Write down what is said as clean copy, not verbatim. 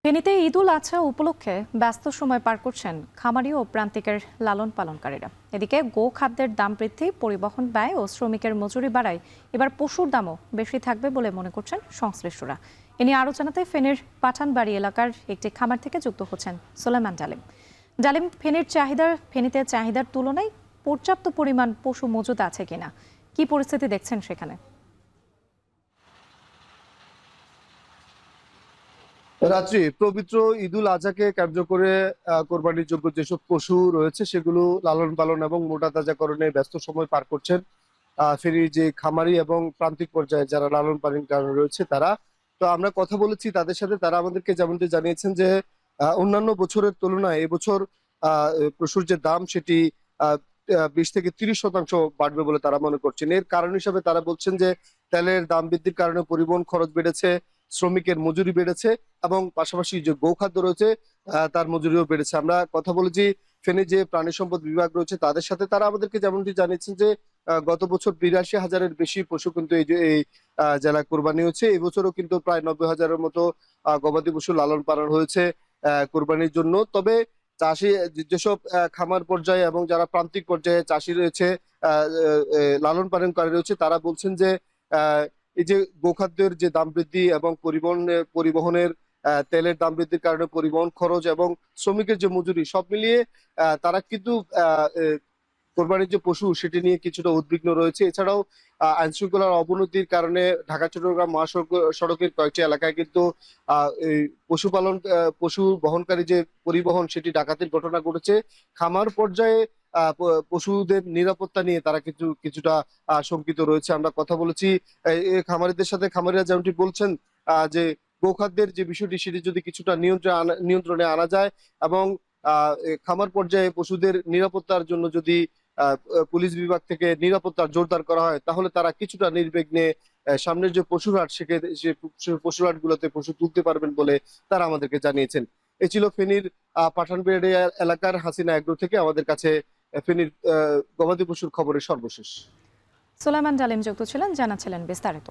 ফেনীতে ঈদুল আজহা উপলক্ষে ব্যস্ত সময় পার করছেন খামারি ও প্রান্তিকের লালন পালনকারীরা। এদিকে গো খাদ্যের দাম বৃদ্ধি, পরিবহন ব্যয় ও শ্রমিকের মজুরি বাড়ায় এবার পশুর দামও বেশি থাকবে বলে মনে করছেন সংশ্লিষ্টরা। এ নিয়ে আরও জানাতে ফেনীর পাঠানবাড়ি এলাকার একটি খামার থেকে যুক্ত হচ্ছেন সোলাইমান ডালিম। ডালিম, ফেনীতে চাহিদার তুলনায় পর্যাপ্ত পরিমাণ পশু মজুদ আছে কিনা, কি পরিস্থিতি দেখছেন সেখানে? রাত্রি পবিত্র ঈদুল আজহাকে কেন্দ্র করে কোরবানির যোগ্য যেসব পশু রয়েছে সেগুলো লালন পালন এবং মোটা তাজাকরণে ব্যস্ত সময় পার করছেন ফেনীর যে খামারি এবং প্রান্তিক পর্যায়ে যারা লালন পালন রয়েছে তারা। তো আমরা কথা বলেছি তাদের সাথে, তারা আমাদেরকে যেমনটি জানিয়েছেন যে অন্যান্য বছরের তুলনায় এবছর পশুর যে দাম সেটি 20 থেকে 30% বাড়বে বলে তারা মনে করছেন। এর কারণ হিসাবে তারা বলছেন যে তেলের দাম বৃদ্ধির কারণে পরিবহন খরচ বেড়েছে, শ্রমিকের মজুরি বেড়েছে এবং পাশাপাশি যে গোখাদ্য রয়েছে তার মজুরিও বেড়েছে। আমরা কথা বলেছি ফেনী যে প্রাণী সম্পদ বিভাগ রয়েছে তাদের সাথে, তারা আমাদেরকে যেমনটি জানিয়েছেন যে গত বছর 82,000-এর বেশি পশু কিন্তু এই জেলায় কোরবানি হয়েছে। এবছরও কিন্তু প্রায় 90,000-এর মতো গবাদি পশু লালন পালন হয়েছে কোরবানির জন্য। তবে চাষি যেসব খামার পর্যায়ে এবং যারা প্রান্তিক পর্যায়ে চাষি রয়েছে, লালন পালনকারী রয়েছে, তারা বলছেন যে এই যে গোখাদ্যের যে দাম বৃদ্ধি এবং পরিবহনের তেলের দাম বৃদ্ধির কারণে পরিবহন খরচ এবং শ্রমিকের যে মজুরি সব মিলিয়ে তারা কিন্তু কোরবানির যে পশু সেটি নিয়ে কিছুটা উদ্বিগ্ন রয়েছে। এছাড়াও আইন শৃঙ্খলার অবনতির কারণে ঢাকা চট্টগ্রাম সড়কের কয়েকটি এলাকায় কিন্তু এই পশু বহনকারী যে পরিবহন সেটি ডাকাতির ঘটনা ঘটেছে। খামার পর্যায়ে পশুদের নিরাপত্তা নিয়ে তারা কিছুটা শঙ্কিত রয়েছে। আমরা কথা বলেছি এই খামারিদের সাথে, খামারিরা যেমনটি বলছেন যে গোখাদ্যের যে বিষয়টি সেটি যদি কিছুটা নিয়ন্ত্রণে আনা যায় এবং খামার পর্যায়ে পশুদের নিরাপত্তার জন্য যদি পুলিশ বিভাগ থেকে নিরাপত্তা জোরদার করা হয় তাহলে তারা কিছুটা নির্বিঘ্নে সামনের যে পশুরহাট সে পশুরহাট গুলোতে পশু তুলতে পারবেন বলে তারা আমাদেরকে জানিয়েছেন। এ ছিল ফেনীর পাঠানবাড়ি এলাকার হাসিনা এগ্রো থেকে আমাদের কাছে ফেনীর গবাদি পশুর খবরের সর্বশেষ। সোলাইমান ডালিম যুক্ত ছিলেন, জানাচ্ছিলেন বিস্তারিত।